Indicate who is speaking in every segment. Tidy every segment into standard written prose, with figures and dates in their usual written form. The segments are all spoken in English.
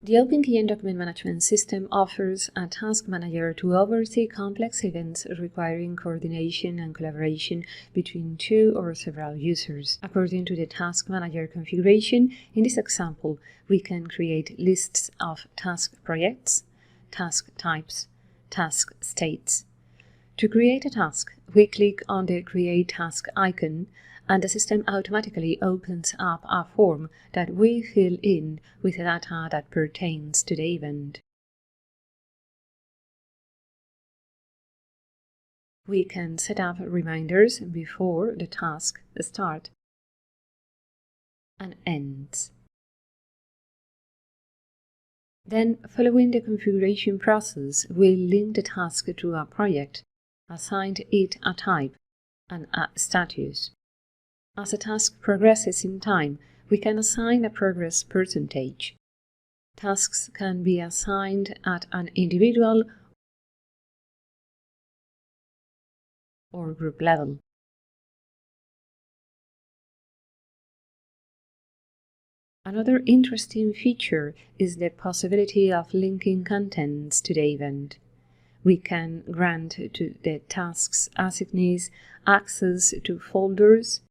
Speaker 1: The OpenKM document management system offers a task manager to oversee complex events requiring coordination and collaboration between two or several users. According to the task manager configuration, in this example, we can create lists of task projects, task types, task states. To create a task, we click on the Create Task icon, and the system automatically opens up a form that we fill in with the data that pertains to the event. We can set up reminders before the task starts and ends. Then, following the configuration process, we'll link the task to a project, assign it a type and a status. As a task progresses in time, we can assign a progress percentage. Tasks can be assigned at an individual or group level. Another interesting feature is the possibility of linking contents to the event. We can grant to the task's assignees access to folders,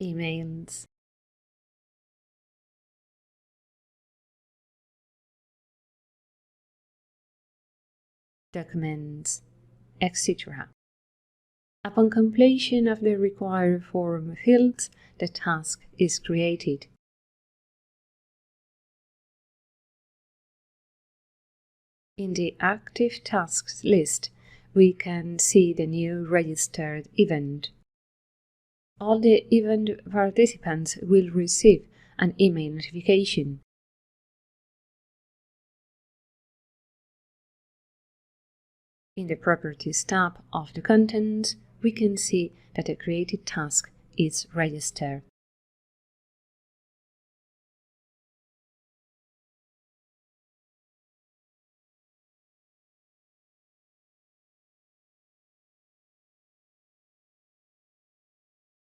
Speaker 1: emails, documents, etc. Upon completion of the required form fields, the task is created. In the Active Tasks list, we can see the new registered event. All the event participants will receive an email notification. In the Properties tab of the contents, we can see that the created task is registered.